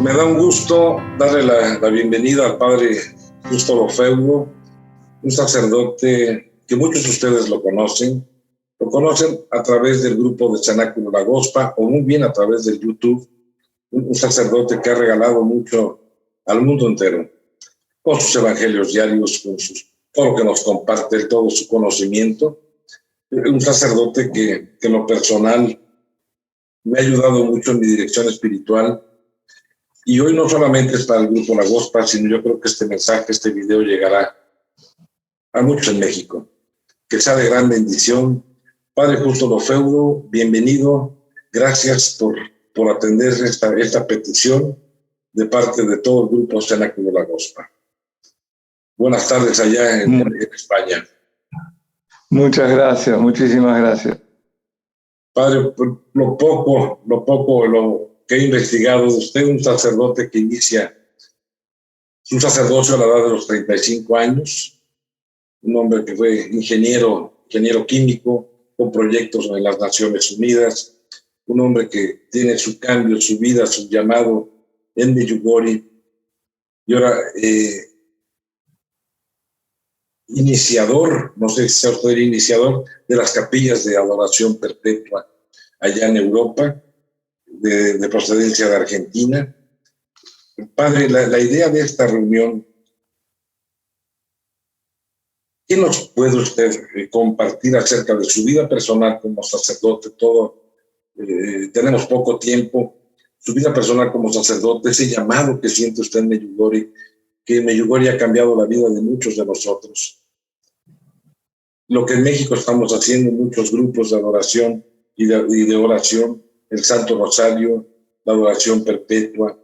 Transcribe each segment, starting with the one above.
Me da un gusto darle la bienvenida al padre Justo Lofeudo, un sacerdote que muchos de ustedes lo conocen a través del grupo de Cenáculo La Gospa o muy bien a través del YouTube, un sacerdote que ha regalado mucho al mundo entero, con sus evangelios diarios, todo lo que nos comparte, todo su conocimiento. Un sacerdote que en lo personal me ha ayudado mucho en mi dirección espiritual. Y hoy no solamente es para el grupo La Gospa, sino yo creo que este mensaje, este video llegará a muchos en México. Que sea de gran bendición. Padre Justo Lofeudo, bienvenido. Gracias por atender esta petición de parte de todo el grupo Cenáculo La Gospa. Buenas tardes allá en España. Muchas gracias, muchísimas gracias. Padre, lo poco que he investigado de usted, un sacerdote que inicia su sacerdocio a la edad de los 35 años, un hombre que fue ingeniero químico, con proyectos en las Naciones Unidas, un hombre que tiene su cambio, su vida, su llamado en Medjugorje, y ahora iniciador, no sé si sea usted el iniciador de las capillas de adoración perpetua allá en Europa, de procedencia de Argentina. Padre, la idea de esta reunión, ¿qué nos puede usted compartir acerca de su vida personal como sacerdote? Tenemos poco tiempo. Su vida personal como sacerdote, ese llamado que siente usted en Medjugorje, que en Medjugorje ha cambiado la vida de muchos de nosotros. Lo que en México estamos haciendo, muchos grupos de adoración y de oración, el Santo Rosario, la adoración perpetua,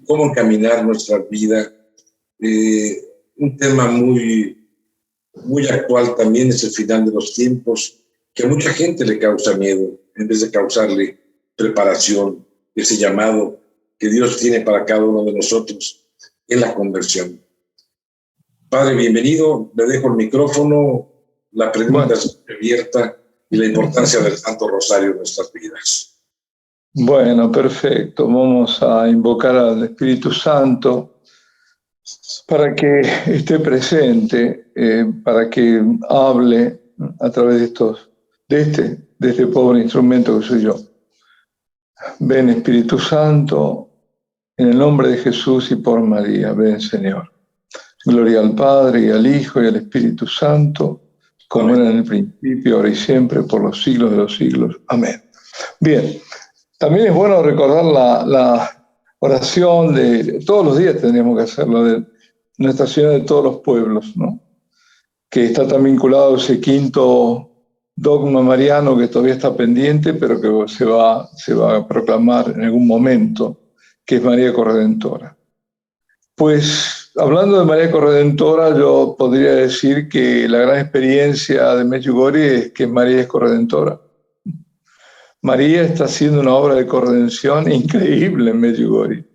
cómo encaminar nuestra vida. Un tema muy actual también es el final de los tiempos, que a mucha gente le causa miedo, en vez de causarle preparación, ese llamado que Dios tiene para cada uno de nosotros en la conversión. Padre, bienvenido, le dejo el micrófono, la pregunta es abierta y la importancia del Santo Rosario en nuestras vidas. Bueno, perfecto. Vamos a invocar al Espíritu Santo para que esté presente, para que hable a través de este pobre instrumento que soy yo. Ven, Espíritu Santo, en el nombre de Jesús y por María. Ven, Señor. Gloria al Padre, y al Hijo, y al Espíritu Santo, como era en el principio, ahora y siempre, por los siglos de los siglos. Amén. Bien, también es bueno recordar la oración de todos los días, tendríamos que hacerlo, de Nuestra Señora de todos los pueblos, ¿no? Que está tan vinculado a ese quinto dogma mariano que todavía está pendiente, pero que se va a proclamar en algún momento, que es María Corredentora. Pues, hablando de María Corredentora, yo podría decir que la gran experiencia de Medjugorje es que María es corredentora. María está haciendo una obra de corredención increíble en Medjugorje,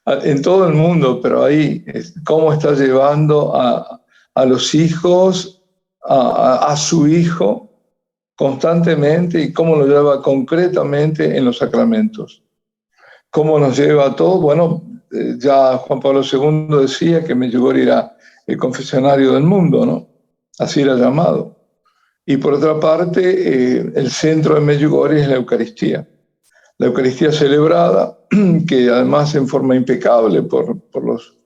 en todo el mundo, pero ahí, cómo está llevando a los hijos, a su hijo constantemente, y cómo lo lleva concretamente en los sacramentos. ¿Cómo nos lleva a todos? Bueno, ya Juan Pablo II decía que Medjugorje era el confesionario del mundo, ¿no? Así era llamado. Y por otra parte, el centro de Medjugorje es la Eucaristía. La Eucaristía celebrada, que además en forma impecable por los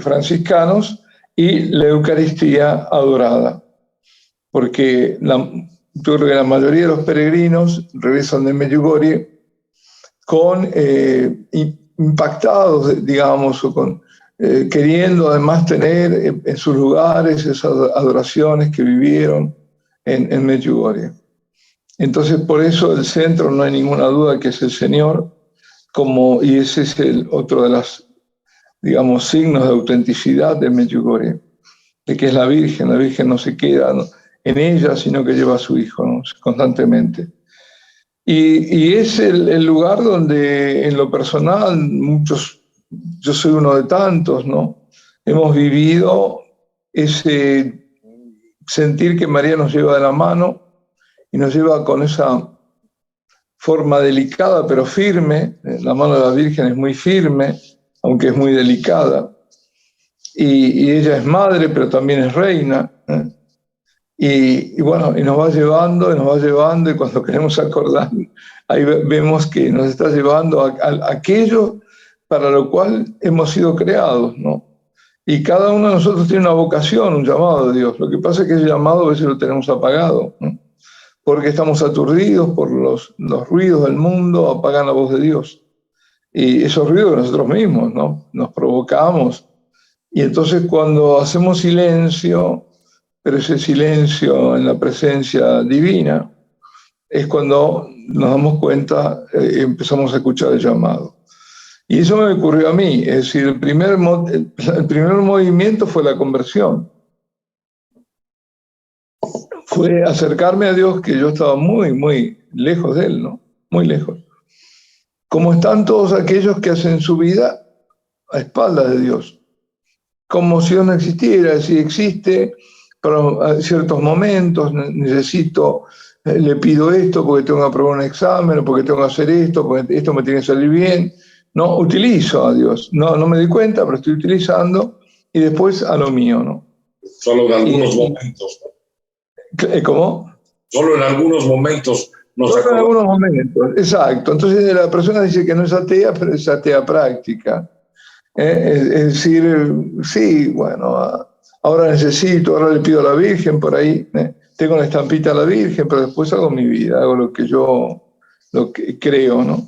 franciscanos, y la Eucaristía adorada. Porque yo creo que la mayoría de los peregrinos regresan de Medjugorje impactados, digamos, o queriendo además tener en sus lugares esas adoraciones que vivieron en Medjugorje. Entonces, por eso el centro no hay ninguna duda que es el Señor, y ese es otro de los, digamos, signos de autenticidad de Medjugorje, de que es la Virgen. La Virgen no se queda en ella, sino que lleva a su Hijo, ¿no? Constantemente. Y es el lugar donde, en lo personal, yo soy uno de tantos, ¿no? Hemos vivido ese sentir que María nos lleva de la mano y nos lleva con esa forma delicada pero firme. La mano de la Virgen es muy firme, aunque es muy delicada. Y ella es madre, pero también es reina. Y bueno, y nos va llevando, y cuando queremos acordar, ahí vemos que nos está llevando a aquello para lo cual hemos sido creados, ¿no? Y cada uno de nosotros tiene una vocación, un llamado de Dios. Lo que pasa es que ese llamado a veces lo tenemos apagado, ¿no? Porque estamos aturdidos por los ruidos del mundo, apagan la voz de Dios. Y esos ruidos de nosotros mismos, ¿no? Nos provocamos. Y entonces cuando hacemos silencio, pero ese silencio en la presencia divina, es cuando nos damos cuenta y empezamos a escuchar el llamado. Y eso me ocurrió a mí, es decir, el primer movimiento fue la conversión. Fue acercarme a Dios, que yo estaba muy, muy lejos de Él, ¿no? Muy lejos. Como están todos aquellos que hacen su vida a espaldas de Dios. Como si Dios no existiera, si existe, para ciertos momentos necesito, le pido esto porque tengo que aprobar un examen, o porque tengo que hacer esto, porque esto me tiene que salir bien. No, utilizo a Dios. No me doy cuenta, pero estoy utilizando, y después a lo mío, ¿no? Solo en algunos momentos. ¿Cómo? Solo en algunos momentos nos Solo en acordamos. algunos momentos, exacto. Entonces la persona dice que no es atea, pero es atea práctica. Es decir, sí, bueno, ahora necesito, ahora le pido a la Virgen por ahí, tengo la estampita a la Virgen, pero después hago mi vida, hago lo que creo, ¿no?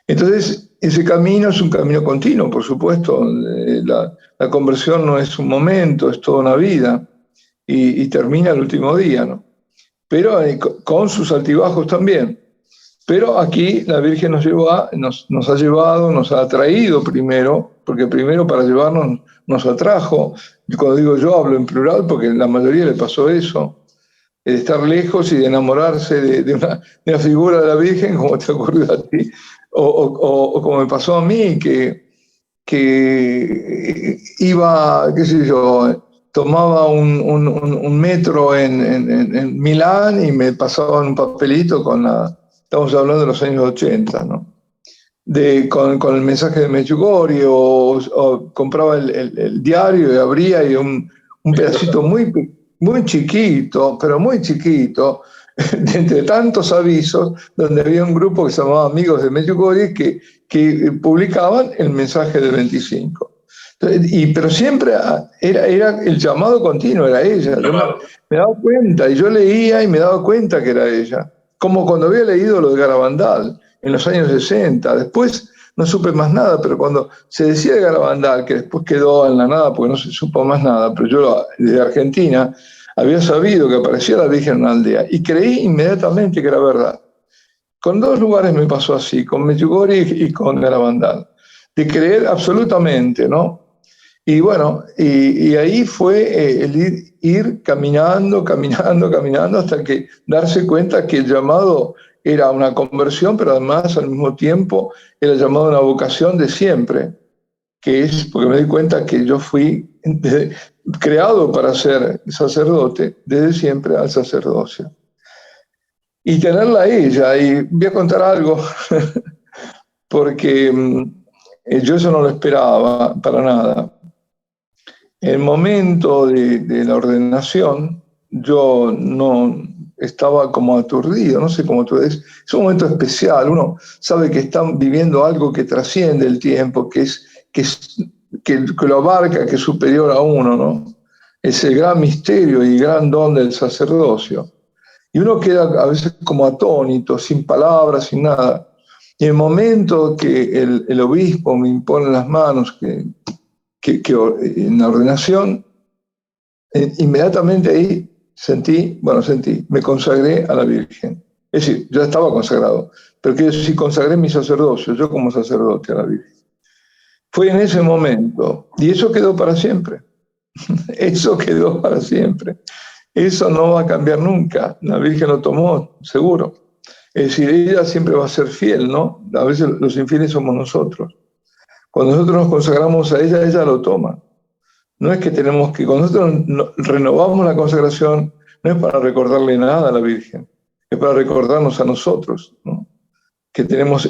Entonces, ese camino es un camino continuo, por supuesto. La conversión no es un momento, es toda una vida, y termina el último día, ¿no? Pero con sus altibajos también. Pero aquí la Virgen nos ha llevado, nos ha atraído primero, porque primero para llevarnos nos atrajo. Y cuando digo yo hablo en plural, porque a la mayoría le pasó eso, de estar lejos y de enamorarse de una figura de la Virgen, como te ocurrió a ti, o como me pasó a mí, que iba, qué sé yo, tomaba un metro en Milán y me pasaban un papelito estamos hablando de los años 80, ¿no? Con el mensaje de Medjugorje, o compraba el diario y abría, y un pedacito muy chiquito, pero muy chiquito, de entre tantos avisos, donde había un grupo que se llamaba Amigos de Medjugorje que publicaban el mensaje del 25. Pero siempre era el llamado continuo, era ella. Yo me daba cuenta, y yo leía y me daba cuenta que era ella. Como cuando había leído lo de Garabandal en los años 60. Después no supe más nada, pero cuando se decía de Garabandal, que después quedó en la nada porque no se supo más nada, pero yo de Argentina había sabido que aparecía la Virgen en una aldea y creí inmediatamente que era verdad. Con dos lugares me pasó así, con Medjugorje y con Garabandal, de creer absolutamente, ¿no? Y bueno, y ahí fue el ir caminando, hasta que darse cuenta que el llamado era una conversión, pero además al mismo tiempo era llamado a una vocación de siempre, que es, porque me di cuenta que yo fui creado para ser sacerdote, desde siempre al sacerdocio. Y tenerla a ella, y voy a contar algo, porque yo eso no lo esperaba para nada. En el momento de la ordenación, yo no estaba como aturdido, no sé cómo tú ves. Es un momento especial, uno sabe que están viviendo algo que trasciende el tiempo, que lo abarca, que es superior a uno, ¿no? Es el gran misterio y gran don del sacerdocio. Y uno queda a veces como atónito, sin palabras, sin nada. Y en el momento que el obispo me impone las manos, que en la ordenación, inmediatamente ahí me consagré a la Virgen. Es decir, yo estaba consagrado, pero quiero decir, consagré mi sacerdocio, yo como sacerdote a la Virgen. Fue en ese momento, y eso quedó para siempre. Eso quedó para siempre. Eso no va a cambiar nunca. La Virgen lo tomó, seguro. Es decir, ella siempre va a ser fiel, ¿no? A veces los infieles somos nosotros. Cuando nosotros nos consagramos a ella, ella lo toma. No es que cuando nosotros renovamos la consagración, no es para recordarle nada a la Virgen, es para recordarnos a nosotros, ¿no? que tenemos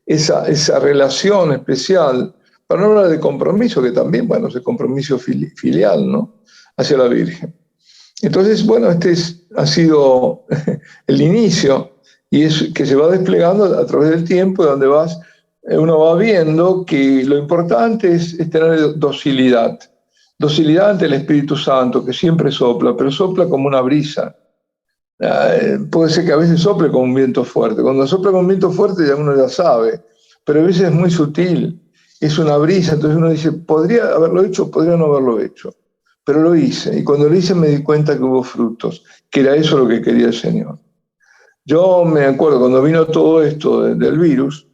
esa relación especial, para no hablar de compromiso, que también, bueno, es el compromiso filial, ¿no?, hacia la Virgen. Entonces, bueno, ha sido el inicio, y es que se va desplegando a través del tiempo, donde uno va viendo que lo importante es tener docilidad ante el Espíritu Santo, que siempre sopla, pero sopla como una brisa. Puede ser que a veces sople con un viento fuerte. Cuando sopla con un viento fuerte ya uno ya sabe, pero a veces es muy sutil, es una brisa, entonces uno dice, podría haberlo hecho, podría no haberlo hecho, pero lo hice, y cuando lo hice me di cuenta que hubo frutos, que era eso lo que quería el Señor. Yo me acuerdo, cuando vino todo esto del virus,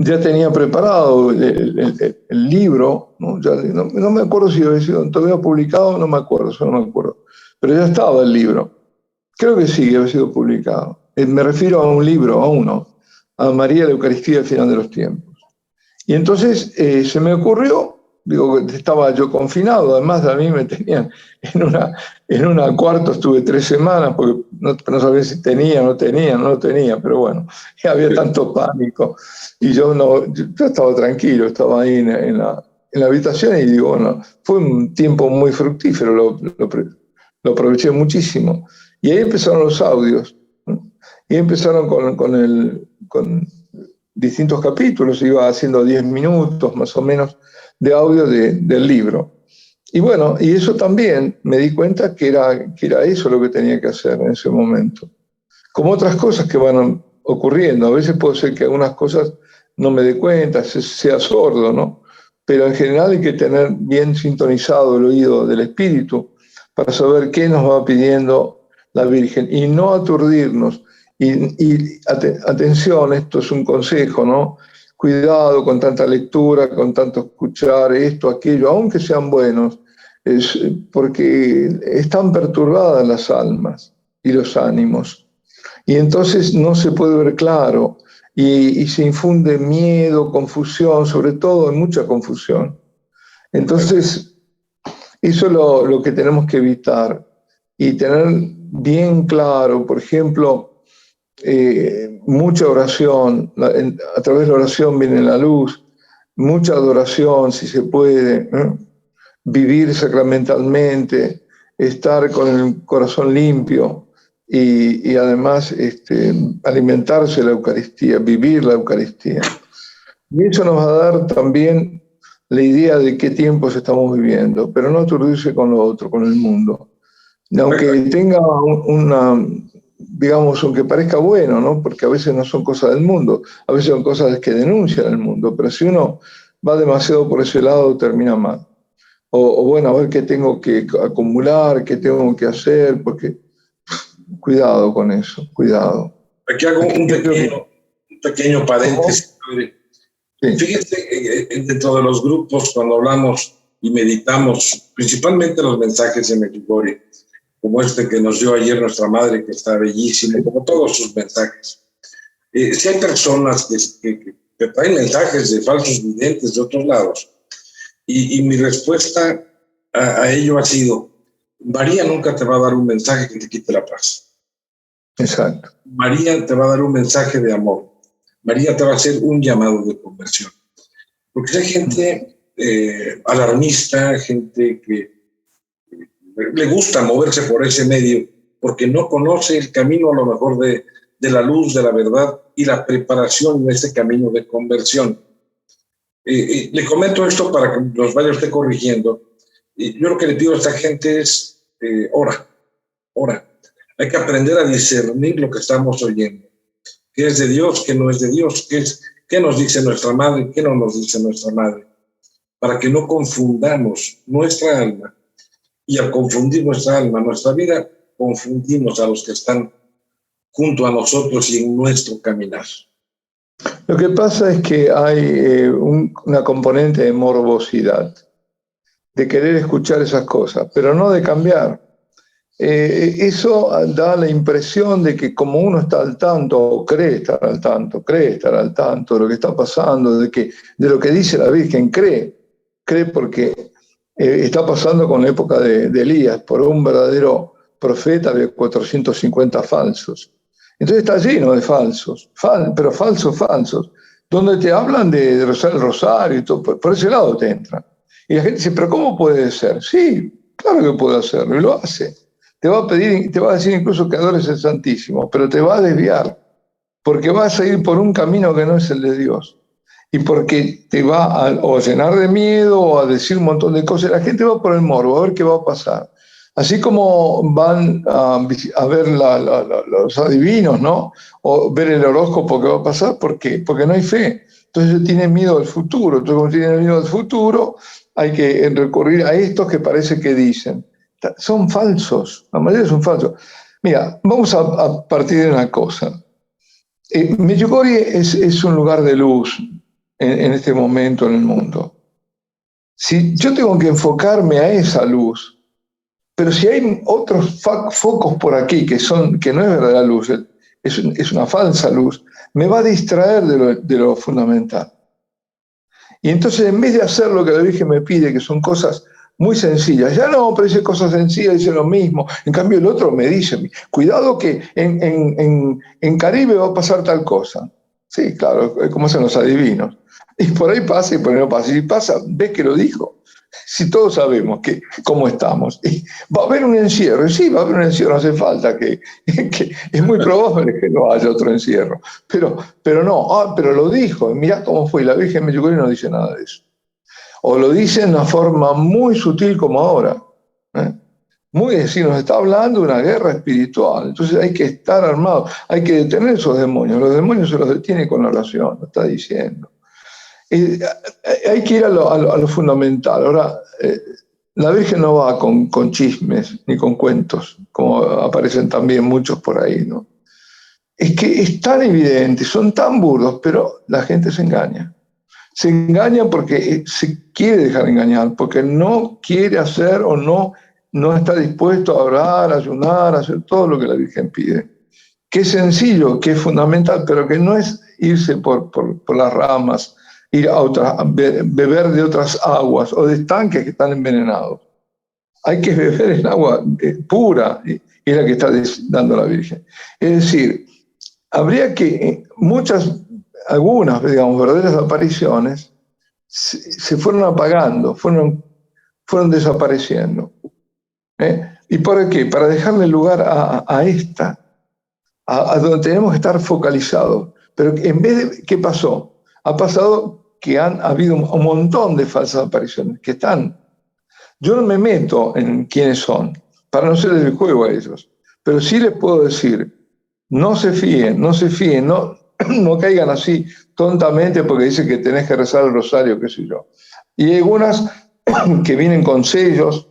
ya tenía preparado el libro, ¿no? Ya, no me acuerdo si había sido todavía publicado, no me acuerdo, eso no me acuerdo, pero ya estaba el libro. Creo que sí, había sido publicado. Me refiero a un libro, a María la Eucaristía al final de los tiempos. Y entonces se me ocurrió, digo, estaba yo confinado, además a mí me tenían en una cuarto, estuve 3 semanas, porque no sabía si tenía, no tenía, pero bueno, había tanto pánico, y yo estaba tranquilo, estaba ahí en la habitación, y digo, bueno, fue un tiempo muy fructífero, lo aproveché muchísimo. Y ahí empezaron los audios, ¿no? Y empezaron con distintos capítulos, iba haciendo 10 minutos más o menos de audio del libro. Y bueno, y eso también me di cuenta que era eso lo que tenía que hacer en ese momento. Como otras cosas que van ocurriendo, a veces puede ser que algunas cosas no me dé cuenta, sea sordo, ¿no? Pero en general hay que tener bien sintonizado el oído del Espíritu para saber qué nos va pidiendo la Virgen y no aturdirnos. Y atención, esto es un consejo, ¿no? Cuidado con tanta lectura, con tanto escuchar esto, aquello, aunque sean buenos, porque están perturbadas las almas y los ánimos. Y entonces no se puede ver claro y se infunde miedo, confusión, sobre todo mucha confusión. Entonces, eso es lo que tenemos que evitar y tener bien claro, por ejemplo, mucha oración, a través de la oración viene la luz, mucha adoración si se puede, ¿no? Vivir sacramentalmente, estar con el corazón limpio y además alimentarse de la Eucaristía, vivir la Eucaristía. Y eso nos va a dar también la idea de qué tiempos estamos viviendo, pero no aturdirse con lo otro, con el mundo. Aunque tenga digamos, aunque parezca bueno, ¿no? Porque a veces no son cosas del mundo, a veces son cosas que denuncian el mundo, pero si uno va demasiado por ese lado, termina mal. O bueno, a ver qué tengo que acumular, qué tengo que hacer, porque cuidado con eso, cuidado. Aquí hago un pequeño paréntesis. Sí. Fíjense, dentro de los grupos, cuando hablamos y meditamos, principalmente los mensajes en Medjugorje, como este que nos dio ayer nuestra madre, que está bellísimo, como todos sus mensajes. Si hay personas que traen mensajes de falsos videntes de otros lados, y mi respuesta a ello ha sido, María nunca te va a dar un mensaje que te quite la paz. Exacto. María te va a dar un mensaje de amor. María te va a hacer un llamado de conversión. Porque hay gente alarmista, gente que le gusta moverse por ese medio, porque no conoce el camino a lo mejor de la luz, de la verdad y la preparación en ese camino de conversión. Le comento esto para que los vaya usted corrigiendo. Yo lo que le pido a esta gente es ora. Hay que aprender a discernir lo que estamos oyendo. ¿Qué es de Dios? ¿Qué no es de Dios? ¿Qué nos dice nuestra madre? ¿Qué no nos dice nuestra madre? Para que no confundamos nuestra alma. Y al confundir nuestra alma, nuestra vida, confundimos a los que están junto a nosotros y en nuestro caminar. Lo que pasa es que hay una componente de morbosidad, de querer escuchar esas cosas, pero no de cambiar. Eso da la impresión de que como uno está al tanto, o cree estar al tanto de lo que está pasando, de lo que dice la Virgen, cree porque está pasando con la época de Elías. Por un verdadero profeta había 450 falsos. Entonces está lleno de falsos, pero falsos, donde te hablan de rezar el rosario y todo, por ese lado te entran. Y la gente dice, pero ¿cómo puede ser? Sí, claro que puede hacerlo, y lo hace. Te va a pedir, te va a decir incluso que adores el Santísimo, pero te va a desviar, porque vas a ir por un camino que no es el de Dios. Y porque te va a llenar de miedo o a decir un montón de cosas. La gente va por el morbo, a ver qué va a pasar. Así como van a ver los adivinos, ¿no? O ver el horóscopo que va a pasar, ¿por qué? Porque no hay fe. Entonces tienen miedo al futuro. Entonces, como tienen miedo al futuro, hay que recurrir a estos que parece que dicen. Son falsos, la mayoría son falsos. Mira, vamos a partir de una cosa. Medjugorje es un lugar de luz en este momento en el mundo. Si yo tengo que enfocarme a esa luz, pero si hay otros focos por aquí que no es verdadera luz, es una falsa luz, me va a distraer de lo fundamental. Y entonces, en vez de hacer lo que la Virgen me pide, que son cosas muy sencillas, ya no, pero dice cosas sencillas, dice lo mismo. En cambio, el otro me dice, cuidado que en Caribe va a pasar tal cosa. Sí, claro, como hacen los adivinos. Y por ahí pasa y por ahí no pasa. Y pasa, ves que lo dijo. Si todos sabemos cómo estamos. Y va a haber un encierro. Y sí, va a haber un encierro, no hace falta que es muy probable que no haya otro encierro. Pero no, pero lo dijo. Mirá cómo fue. Y la Virgen Medjugorje no dice nada de eso. O lo dice en una forma muy sutil como ahora. Muy decir, nos está hablando de una guerra espiritual. Entonces hay que estar armados, hay que detener esos demonios. Los demonios se los detiene con la oración, lo está diciendo. Hay que ir a lo fundamental. Ahora, la Virgen no va con chismes ni con cuentos, como aparecen también muchos por ahí, ¿no? Es que es tan evidente, son tan burdos, pero la gente se engaña. Se engaña porque se quiere dejar engañar, porque no quiere hacer o no está dispuesto a orar, a ayunar, a hacer todo lo que la Virgen pide. Que es sencillo, que es fundamental, pero que no es irse por las ramas, ir a beber de otras aguas o de estanques que están envenenados. Hay que beber en agua pura, y es la que está dando la Virgen. Es decir, habría que, algunas, digamos, verdaderas apariciones se fueron apagando, fueron desapareciendo. ¿Y por qué? Para dejarle lugar a esta, a donde tenemos que estar focalizados. Pero en vez de, ¿qué pasó? Ha pasado que han habido un montón de falsas apariciones que están. Yo no me meto en quiénes son, para no hacerles el juego a ellos, pero sí les puedo decir, no se fíen, no caigan así tontamente porque dicen que tenés que rezar el rosario, qué sé yo. Y hay algunas que vienen con sellos,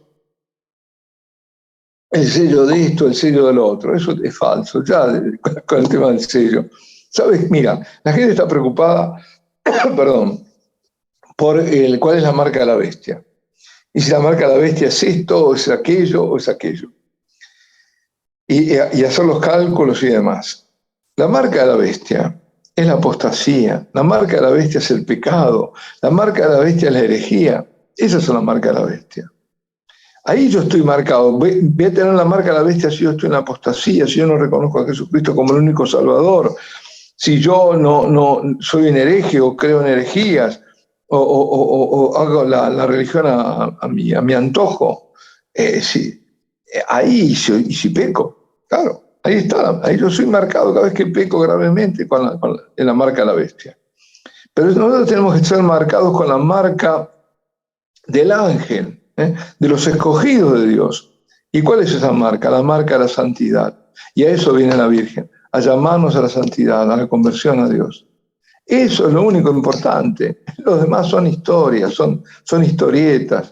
el sello de esto, el sello del otro. Eso es falso, ya con el tema del sello. ¿Sabes? Mira, la gente está preocupada, perdón, por cuál es la marca de la bestia. Y si la marca de la bestia es esto, o es aquello, o es aquello. Y hacer los cálculos y demás. La marca de la bestia es la apostasía, la marca de la bestia es el pecado, la marca de la bestia es la herejía. Esas son las marcas de la bestia. Ahí yo estoy marcado. Voy a tener la marca de la bestia si yo estoy en la apostasía, si yo no reconozco a Jesucristo como el único Salvador, si yo no soy un hereje o creo en herejías, o hago la religión a mi antojo. Ahí si peco, claro. Ahí está, ahí yo soy marcado cada vez que peco gravemente en la marca de la bestia. Pero nosotros tenemos que ser marcados con la marca del ángel, de los escogidos de Dios. ¿Y cuál es esa marca? La marca de la santidad. Y a eso viene la Virgen, a llamarnos a la santidad, a la conversión a Dios. Eso es lo único importante. Los demás son historias, son historietas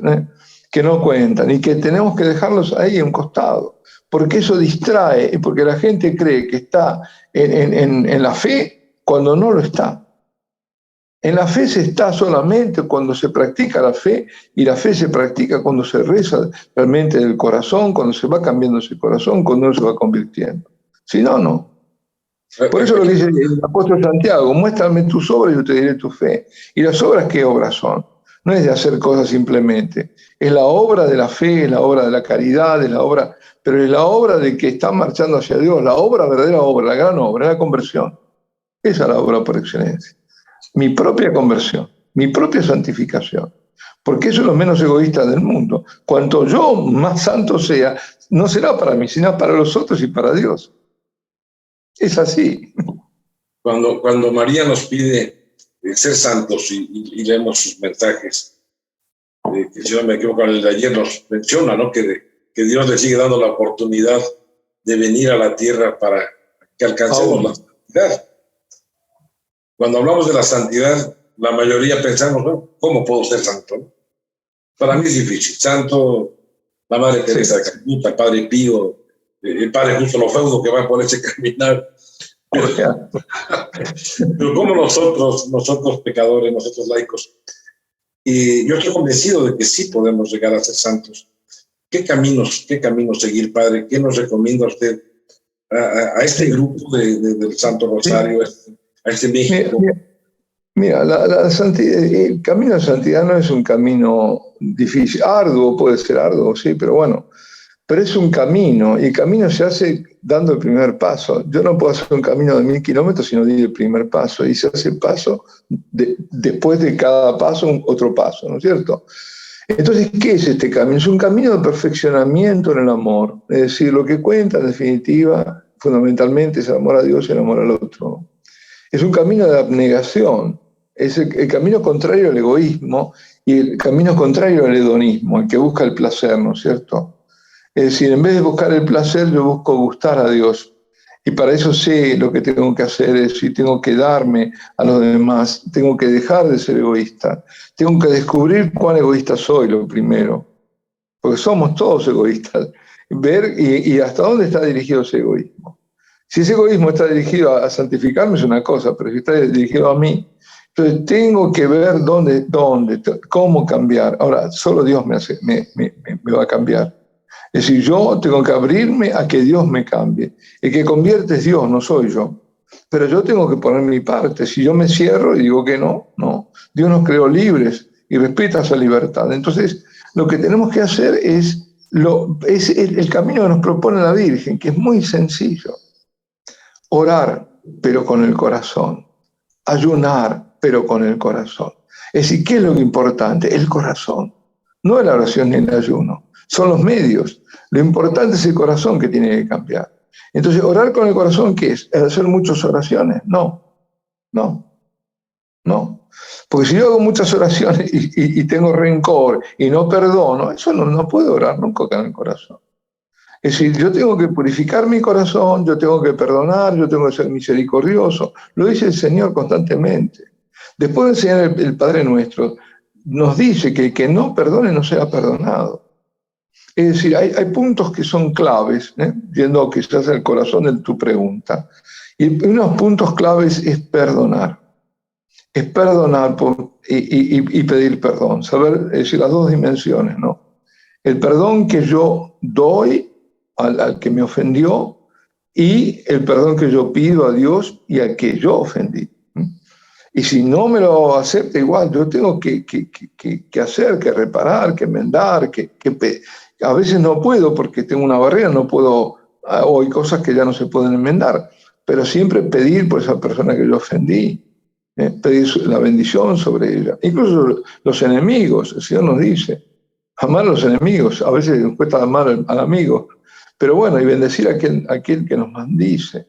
que no cuentan y que tenemos que dejarlos ahí a un costado. Porque eso distrae y porque la gente cree que está en la fe cuando no lo está. En la fe se está solamente cuando se practica la fe, y la fe se practica cuando se reza realmente del corazón, cuando se va cambiando ese corazón, cuando uno se va convirtiendo. Si no, no. Por eso lo que dice el apóstol Santiago, muéstrame tus obras y yo te diré tu fe. ¿Y las obras qué obras son? no es de hacer cosas simplemente. Es la obra de la fe, es la obra de la caridad, es la obra, pero es la obra de que está marchando hacia Dios, la obra, verdadera obra, la gran obra, la conversión. Esa es la obra por excelencia. Mi propia conversión, mi propia santificación. Porque eso es lo menos egoísta del mundo. Cuanto yo más santo sea, no será para mí, sino para los otros y para Dios. Es así. Cuando María nos pide ser santos y leemos sus mensajes, que si no me equivoco, el de ayer nos menciona, ¿no? que Dios le sigue dando la oportunidad de venir a la tierra para que alcancemos la santidad. Cuando hablamos de la santidad, la mayoría pensamos, ¿no? ¿Cómo puedo ser santo? Para mí es difícil. Santo, la Madre Teresa de Calcuta, el Padre Pío, el Padre Justo Lofeudo, que va por ese caminar. Pero como nosotros pecadores, nosotros laicos, y yo estoy convencido de que sí podemos llegar a ser santos. ¿Qué caminos seguir, Padre? ¿Qué nos recomienda usted a este grupo del Santo Rosario, a este México? Mira, el camino de santidad no es un camino difícil, arduo, puede ser arduo, sí, pero bueno, pero es un camino, y el camino se hace dando el primer paso. Yo no puedo hacer un camino de 1000 kilómetros si no di el primer paso, y se hace el paso, después de cada paso, otro paso, ¿no es cierto? Entonces, ¿qué es este camino? Es un camino de perfeccionamiento en el amor, es decir, lo que cuenta en definitiva, fundamentalmente, es el amor a Dios y el amor al otro. Es un camino de abnegación, es el camino contrario al egoísmo y el camino contrario al hedonismo, el que busca el placer, ¿no es cierto? Es decir, en vez de buscar el placer, yo busco gustar a Dios. Y para eso sé lo que tengo que hacer, es decir, tengo que darme a los demás, tengo que dejar de ser egoísta, tengo que descubrir cuán egoísta soy, lo primero, porque somos todos egoístas, ver y hasta dónde está dirigido ese egoísmo. Si ese egoísmo está dirigido a santificarme es una cosa, pero si está dirigido a mí, entonces tengo que ver cómo cambiar. Ahora, solo Dios me va a cambiar. Es decir, yo tengo que abrirme a que Dios me cambie. El que convierte es Dios, no soy yo. Pero yo tengo que poner mi parte. Si yo me cierro y digo que no. Dios nos creó libres y respeta esa libertad. Entonces, lo que tenemos que hacer es el camino que nos propone la Virgen, que es muy sencillo. Orar, pero con el corazón. Ayunar, pero con el corazón. Es decir, ¿qué es lo importante? El corazón. No la oración ni el ayuno. Son los medios. Lo importante es el corazón que tiene que cambiar. Entonces, orar con el corazón, ¿qué es? ¿Es hacer muchas oraciones? No. Porque si yo hago muchas oraciones y tengo rencor y no perdono, eso no puedo orar nunca con el corazón. Es decir, yo tengo que purificar mi corazón, yo tengo que perdonar, yo tengo que ser misericordioso. Lo dice el Señor constantemente. Después de enseñar el Padre Nuestro, nos dice que el que no perdone no sea perdonado. Es decir, hay puntos que son claves, yendo quizás al corazón de tu pregunta. Y unos puntos claves es perdonar. Es perdonar y pedir perdón. Saber, es decir, las dos dimensiones, ¿no? El perdón que yo doy al que me ofendió y el perdón que yo pido a Dios y al que yo ofendí. Y si no me lo acepta igual, yo tengo que hacer, que reparar, que enmendar, a veces no puedo porque tengo una barrera, no puedo, o hay cosas que ya no se pueden enmendar, pero siempre pedir por esa persona que yo ofendí, pedir la bendición sobre ella. Incluso los enemigos, el Señor nos dice, amar a los enemigos, a veces nos cuesta amar al amigo, pero bueno, y bendecir a aquel que nos maldice.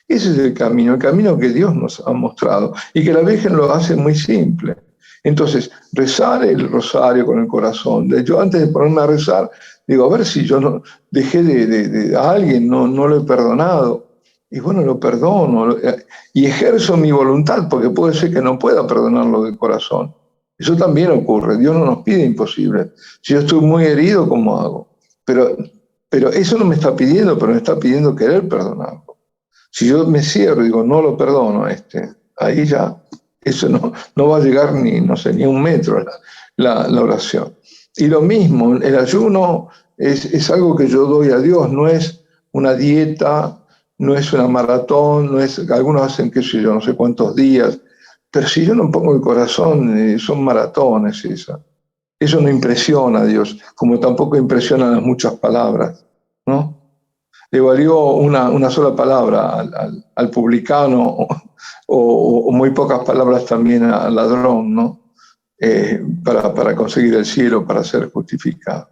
Ese es el camino que Dios nos ha mostrado y que la Virgen lo hace muy simple. Entonces, rezar el rosario con el corazón. Yo antes de ponerme a rezar, digo, a ver si yo no dejé a alguien, no lo he perdonado. Y bueno, lo perdono y ejerzo mi voluntad, porque puede ser que no pueda perdonarlo de corazón. Eso también ocurre. Dios no nos pide imposible. Si yo estoy muy herido, ¿cómo hago? Pero eso no me está pidiendo, pero me está pidiendo querer perdonarlo. Si yo me cierro y digo, no lo perdono, ahí ya, eso no va a llegar ni un metro la oración. Y lo mismo, el ayuno es algo que yo doy a Dios, no es una dieta, no es una maratón, algunos hacen, qué sé yo, no sé cuántos días, pero si yo no pongo el corazón, son maratones esas. Eso no impresiona a Dios, como tampoco impresionan las muchas palabras, ¿no? Le valió una sola palabra al publicano o muy pocas palabras también al ladrón, ¿no? Para conseguir el cielo, para ser justificado.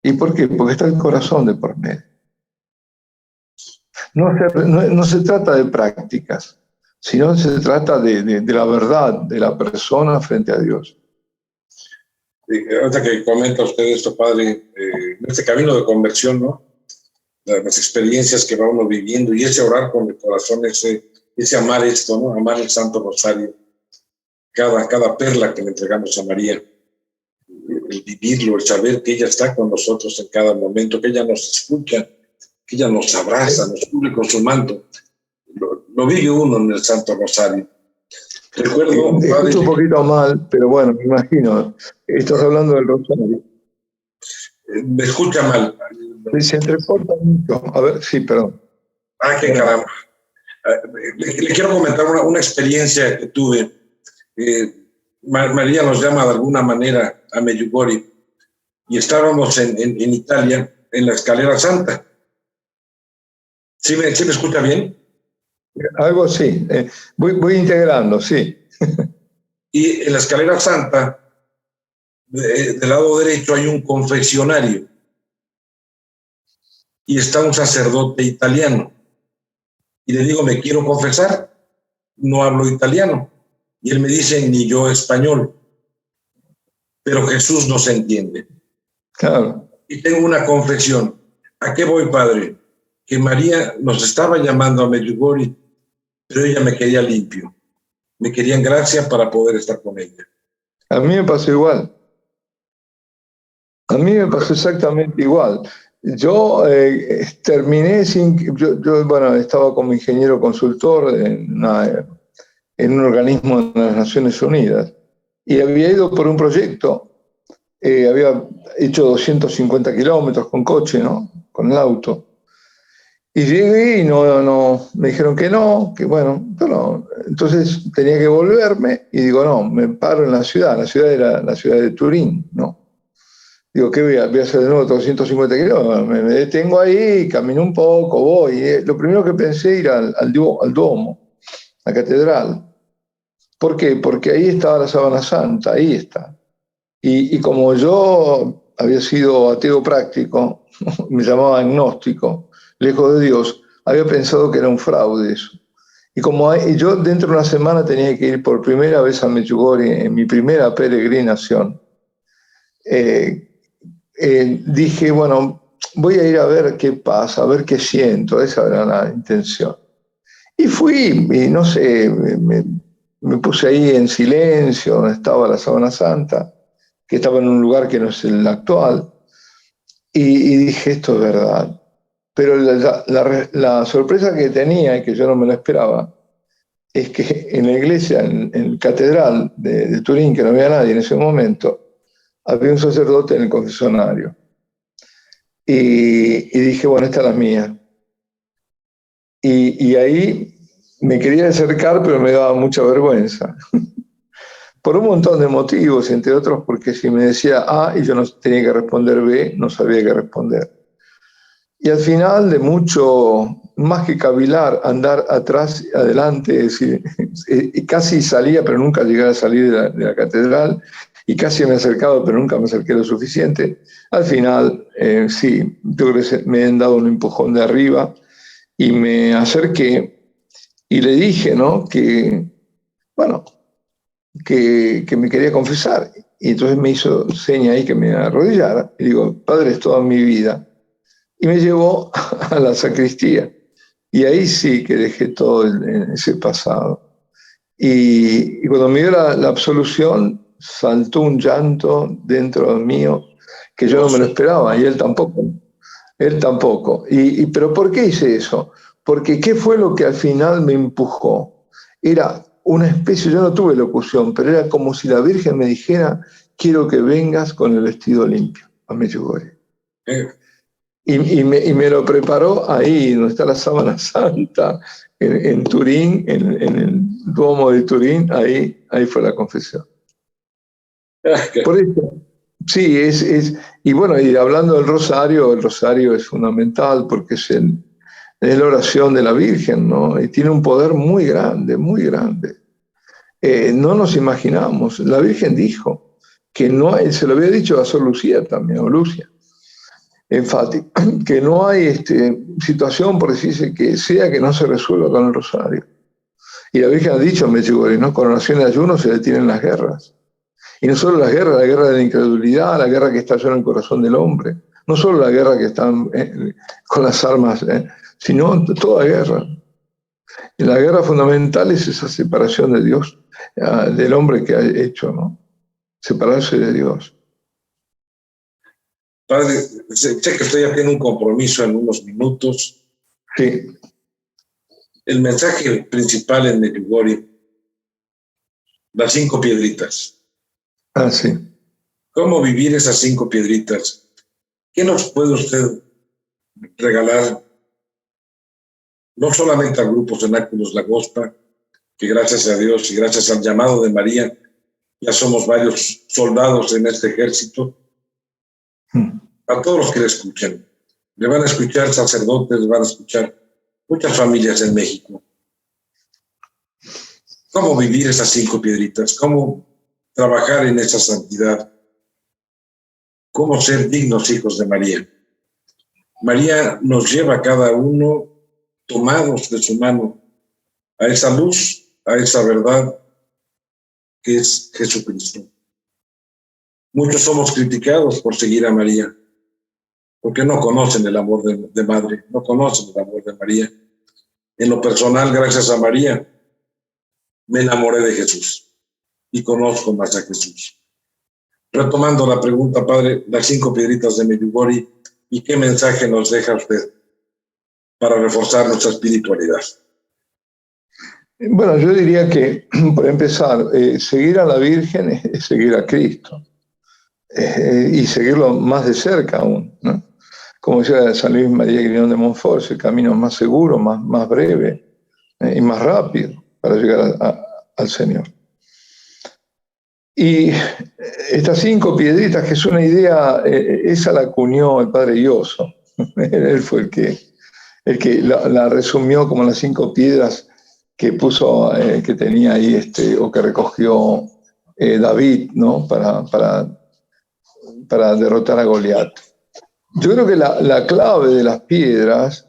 ¿Y por qué? Porque está el corazón de por medio. No se trata de prácticas, sino se trata de la verdad de la persona frente a Dios. Ahorita que comenta usted esto, padre, en este camino de conversión, ¿no? Las experiencias que va uno viviendo y ese orar con el corazón, ese amar esto, ¿no? Amar el Santo Rosario, cada perla que le entregamos a María, el vivirlo, el saber que ella está con nosotros en cada momento, que ella nos escucha, que ella nos abraza, nos cubre con su manto. Lo vive uno en el Santo Rosario. Recuerdo, escucho un poquito mal, pero bueno, me imagino. Estás hablando del Rosario. Me escucha mal. Se entrecorta mucho. A ver, sí, perdón. Ah, qué caramba. Le quiero comentar una experiencia que tuve. María nos llama de alguna manera a Medjugorje y estábamos en Italia, en la Escalera Santa. ¿Sí me escucha bien? Algo sí. Voy integrando, sí. Y en la Escalera Santa, del lado derecho hay un confesionario y está un sacerdote italiano. Y le digo, me quiero confesar, no hablo italiano. Y él me dice, ni yo español. Pero Jesús nos entiende. Claro. Y tengo una confesión. ¿A qué voy, padre? Que María nos estaba llamando a Medjugorje, pero ella me quería limpio. Me quería en gracia para poder estar con ella. A mí me pasó igual. A mí me pasó exactamente igual. Yo terminé bueno, estaba como ingeniero consultor en un organismo de las Naciones Unidas y había ido por un proyecto, había hecho 250 kilómetros con coche, ¿no? Con el auto. Y llegué y me dijeron que bueno, no. Entonces tenía que volverme y digo, no, me paro en la ciudad era la ciudad de Turín, ¿no? Digo, ¿qué voy a hacer de nuevo 250 kilómetros? Me detengo ahí, camino un poco, voy. Lo primero que pensé era al Duomo, la catedral. ¿Por qué? Porque ahí estaba la Sábana Santa, ahí está. Y como yo había sido ateo práctico, me llamaba agnóstico, lejos de Dios, había pensado que era un fraude eso. Y como yo dentro de una semana tenía que ir por primera vez a Medjugorje, en mi primera peregrinación, dije, bueno, voy a ir a ver qué pasa, a ver qué siento, esa era la intención. Y fui, y no sé, me puse ahí en silencio, donde estaba la Sábana Santa, que estaba en un lugar que no es el actual, y dije, esto es verdad. Pero la sorpresa que tenía, y que yo no me lo esperaba, es que en la iglesia, en la catedral de Turín, que no había nadie en ese momento, había un sacerdote en el confesionario. Y dije, bueno, esta es la mía. Y ahí me quería acercar, pero me daba mucha vergüenza. Por un montón de motivos, entre otros porque si me decía A y yo no tenía que responder B, no sabía qué responder. Y al final de mucho, más que cavilar, andar atrás, adelante, es decir, y casi salía, pero nunca llegué a salir de la catedral, y casi me acercaba, pero nunca me acerqué lo suficiente. Al final, sí, yo creo que me han dado un empujón de arriba y me acerqué y le dije, ¿no? Que, bueno, que me quería confesar. Y entonces me hizo seña ahí que me arrodillara. Y digo, Padre, es toda mi vida. Y me llevó a la sacristía. Y ahí sí que dejé todo ese pasado. Y cuando me dio la absolución, saltó un llanto dentro mío que yo no me lo esperaba, y él tampoco. Él tampoco. Pero ¿por qué hice eso? Porque ¿qué fue lo que al final me empujó? Era una especie, yo no tuve locución, pero era como si la Virgen me dijera, quiero que vengas con el vestido limpio a Medjugorje. y me lo preparó ahí, donde está la sábana santa, en Turín, en el Duomo de Turín, ahí fue la confesión. Por eso, sí, y bueno, y hablando del rosario, el rosario es fundamental porque es la oración de la Virgen, ¿no? Y tiene un poder muy grande, muy grande. No nos imaginamos, la Virgen dijo que no hay, se lo había dicho a Sor Lucía también, o Lucia, enfático, que no hay situación, por decirse, que sea que no se resuelva con el rosario. Y la Virgen ha dicho en Medjugorje, ¿no? Con oración y ayuno se detienen las guerras. Y no solo las guerras, la guerra de la incredulidad, la guerra que estalló en el corazón del hombre, no solo la guerra que están con las armas, sino toda guerra. Y la guerra fundamental es esa separación de Dios, del hombre que ha hecho, ¿no? Separarse de Dios. Padre, sé que estoy haciendo un compromiso en unos minutos. Sí. El mensaje principal en Medjugorje, las 5 piedritas. Ah, sí. ¿Cómo vivir esas 5 piedritas? ¿Qué nos puede usted regalar? No solamente al grupo Cenáculos Lagosta, que gracias a Dios y gracias al llamado de María, ya somos varios soldados en este ejército. A todos los que le escuchan. Le van a escuchar sacerdotes, le van a escuchar muchas familias en México. ¿Cómo vivir esas 5 piedritas? ¿Cómo trabajar en esa santidad? ¿Cómo ser dignos hijos de María? María nos lleva a cada uno tomados de su mano a esa luz, a esa verdad que es Jesucristo. Muchos somos criticados por seguir a María, porque no conocen el amor de madre, no conocen el amor de María. En lo personal, gracias a María, me enamoré de Jesús y conozco más a Jesús. Retomando la pregunta, Padre, las 5 piedritas de Medjugorje, ¿y qué mensaje nos deja usted para reforzar nuestra espiritualidad? Bueno, yo diría que, por empezar, seguir a la Virgen es seguir a Cristo, y seguirlo más de cerca aún, ¿no? Como decía San Luis María Grignon de Montfort, el camino más seguro, más breve y más rápido para llegar al Señor. Y estas 5 piedritas, que es una idea, esa la acuñó el padre Ioso. Él fue el que la resumió como las 5 piedras que puso, que tenía ahí, o que recogió David, ¿no? Para derrotar a Goliat. Yo creo que la clave de las piedras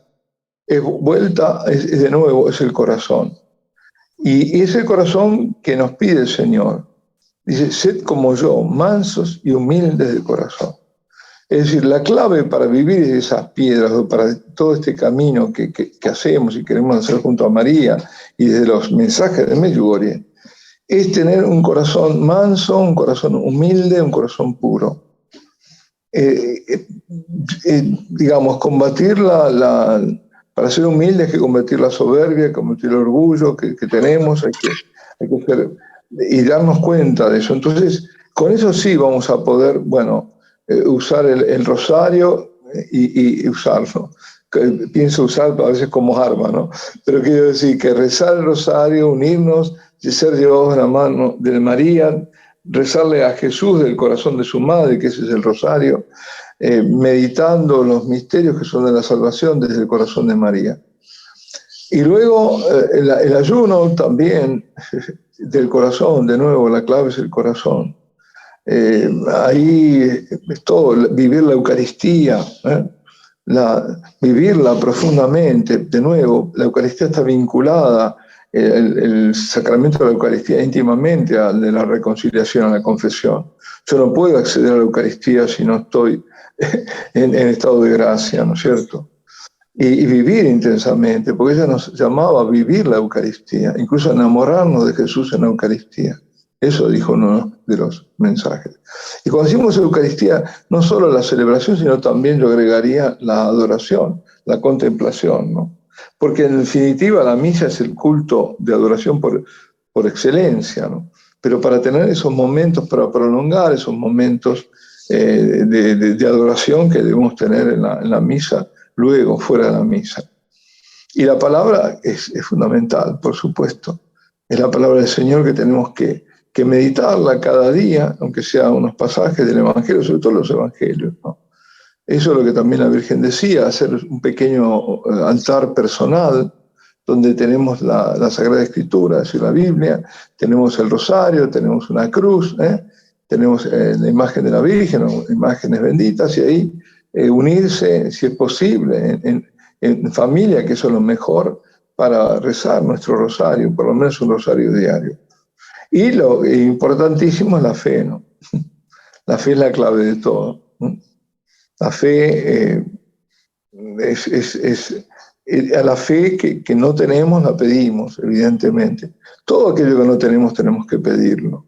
es de nuevo, es el corazón. Y es el corazón que nos pide el Señor. Dice, sed como yo, mansos y humildes de corazón. Es decir, la clave para vivir esas piedras, o para todo este camino que hacemos y queremos hacer junto a María, y desde los mensajes de Medjugorje, es tener un corazón manso, un corazón humilde, un corazón puro. Digamos, combatir para ser humilde hay que combatir la soberbia, combatir el orgullo que tenemos, hay que ser, y darnos cuenta de eso. Entonces, con eso sí vamos a poder, bueno, usar el rosario y usarlo. Pienso usar a veces como arma, ¿no? Pero quiero decir que rezar el rosario, unirnos, ser llevados de la mano de María, rezarle a Jesús del corazón de su madre, que ese es el rosario, meditando los misterios que son de la salvación desde el corazón de María. Y luego el ayuno también del corazón, de nuevo, la clave es el corazón. Ahí es todo, vivir la Eucaristía, vivirla profundamente. De nuevo, la Eucaristía está vinculada, el sacramento de la Eucaristía, íntimamente al de la reconciliación, a la confesión. Yo no puedo acceder a la Eucaristía si no estoy en estado de gracia, ¿no es cierto? Y vivir intensamente, porque ella nos llamaba a vivir la Eucaristía, incluso enamorarnos de Jesús en la Eucaristía. Eso dijo uno de los mensajes. Y cuando decimos Eucaristía, no solo la celebración, sino también yo agregaría la adoración, la contemplación, ¿no? Porque en definitiva la misa es el culto de adoración por excelencia, ¿no? Pero para tener esos momentos, para prolongar esos momentos, de adoración que debemos tener en la misa, luego fuera de la misa. Y la palabra es fundamental, por supuesto. Es la palabra del Señor que tenemos que meditarla cada día, aunque sea unos pasajes del Evangelio, sobre todo los Evangelios, ¿no? Eso es lo que también la Virgen decía, hacer un pequeño altar personal, donde tenemos la Sagrada Escritura, es decir, la Biblia, tenemos el rosario, tenemos una cruz, tenemos la imagen de la Virgen, o imágenes benditas, y ahí unirse, si es posible, en familia, que eso es lo mejor, para rezar nuestro rosario, por lo menos un rosario diario. Y lo importantísimo es la fe, ¿no? La fe es la clave de todo, ¿no? La fe a la fe que no tenemos la pedimos, evidentemente. Todo aquello que no tenemos que pedirlo.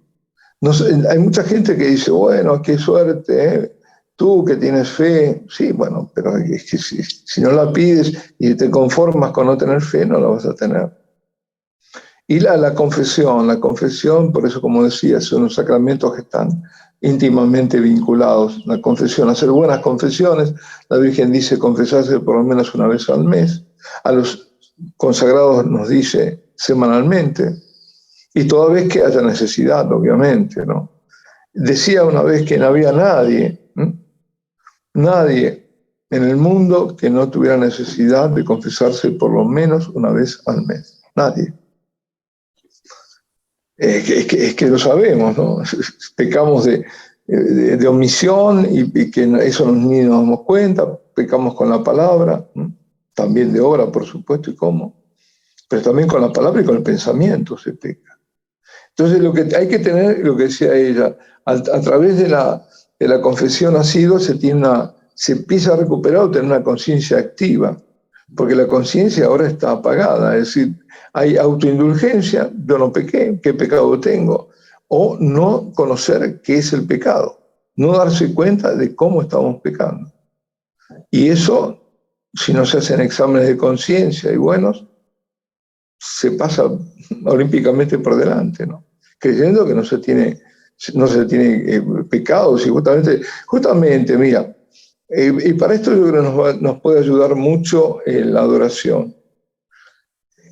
No sé, hay mucha gente que dice, bueno, qué suerte, tú que tienes fe. Sí, bueno, pero es que si no la pides y te conformas con no tener fe, no la vas a tener. Y la confesión, por eso, como decía, son los sacramentos que están íntimamente vinculados. La confesión, hacer buenas confesiones. La Virgen dice confesarse por lo menos una vez al mes. A los consagrados nos dice semanalmente. Y toda vez que haya necesidad, obviamente, ¿no? Decía una vez que no había nadie en el mundo que no tuviera necesidad de confesarse por lo menos una vez al mes. Nadie. Es que lo sabemos, ¿no? Pecamos de omisión y que eso ni nos damos cuenta, pecamos con la palabra, ¿no? También de obra, por supuesto, y cómo, pero también con la palabra y con el pensamiento se peca. Entonces lo que hay que tener, lo que decía ella, a través de la confesión se empieza a recuperar o tener una conciencia activa, porque la conciencia ahora está apagada, es decir, hay autoindulgencia, yo no pequé, ¿qué pecado tengo? O no conocer qué es el pecado, no darse cuenta de cómo estamos pecando. Y eso, si no se hacen exámenes de conciencia y buenos, se pasa olímpicamente por delante, ¿no? Creyendo que no se tiene pecados. Y justamente, mira, y para esto yo creo que nos puede ayudar mucho la adoración,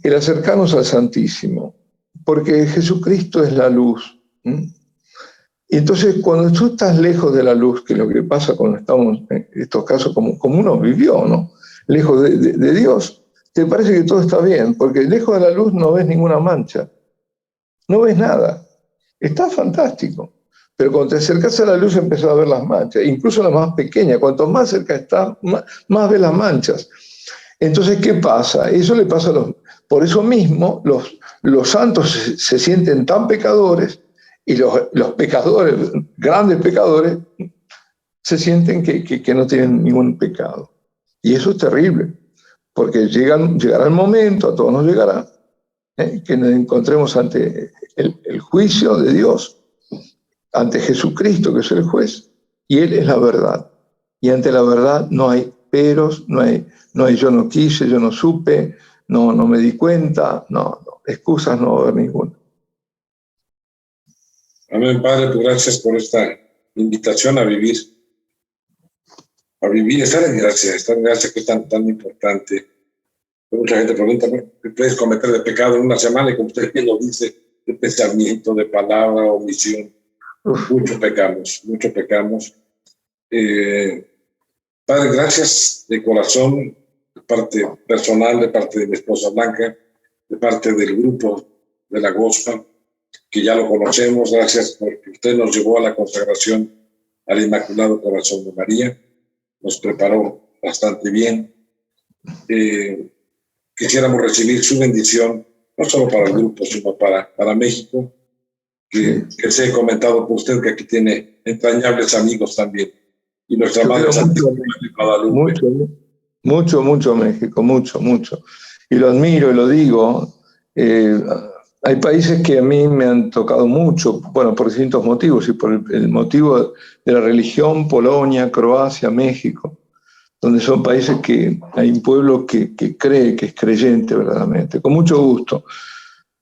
el acercarnos al Santísimo, porque Jesucristo es la luz. Y entonces cuando tú estás lejos de la luz, que es lo que pasa cuando estamos en estos casos como uno vivió, ¿no? Lejos de Dios, te parece que todo está bien, porque lejos de la luz no ves ninguna mancha, no ves nada, está fantástico. Pero cuando te acercas a la luz empiezas a ver las manchas, incluso las más pequeñas. Cuanto más cerca estás, más ves las manchas. Entonces, ¿qué pasa? Eso le pasa a por eso mismo los santos se sienten tan pecadores y los pecadores, grandes pecadores, se sienten que no tienen ningún pecado. Y eso es terrible, porque llegará el momento, a todos nos llegará, que nos encontremos ante el juicio de Dios, ante Jesucristo, que es el juez, y Él es la verdad. Y ante la verdad no hay peros, no hay yo no quise, yo no supe, no me di cuenta, no, excusas no va a haber ninguna. Amén, Padre, pues gracias por esta invitación a vivir, estar en gracia que es tan importante. Mucha gente pregunta, ¿qué puedes cometer de pecado en una semana? Y como usted bien lo dice, de pensamiento, de palabra, omisión. Mucho pecamos. Padre, gracias de corazón, de parte personal, de parte de mi esposa Blanca, de parte del grupo de la Gospel, que ya lo conocemos. Gracias porque usted nos llevó a la consagración al Inmaculado Corazón de María, nos preparó bastante bien. Quisiéramos recibir su bendición, no solo para el grupo, sino para México, que se he comentado por usted que aquí tiene entrañables amigos también. Y nuestra Madre Santísima de Guadalupe. Mucho México, mucho. Y lo admiro y lo digo. Hay países que a mí me han tocado mucho, bueno, por distintos motivos, y por el motivo de la religión, Polonia, Croacia, México, donde son países que hay un pueblo que cree, que es creyente verdaderamente. Con mucho gusto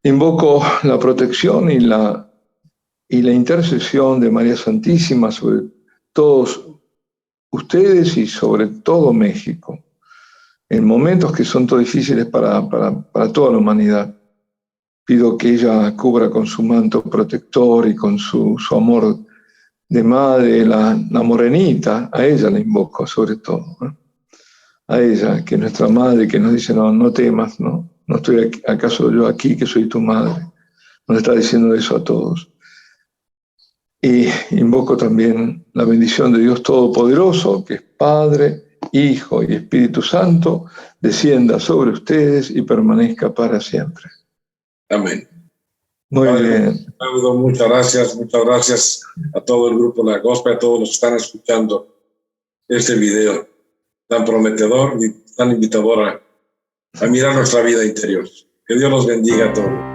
invoco la protección y la intercesión de María Santísima sobre todos ustedes y sobre todo México, en momentos que son tan difíciles para toda la humanidad. Pido que ella cubra con su manto protector y con su amor de madre, la morenita, a ella la invoco sobre todo, ¿no? A ella, que es nuestra madre, que nos dice, no temas, ¿no? No estoy aquí, ¿acaso yo aquí que soy tu madre? Nos está diciendo eso a todos. Y invoco también la bendición de Dios Todopoderoso, que es Padre, Hijo y Espíritu Santo, descienda sobre ustedes y permanezca para siempre. Amén. Muy Padre, bien. muchas gracias a todo el grupo de la Gospel, a todos los que están escuchando este video tan prometedor y tan invitador a mirar nuestra vida interior. Que Dios los bendiga a todos.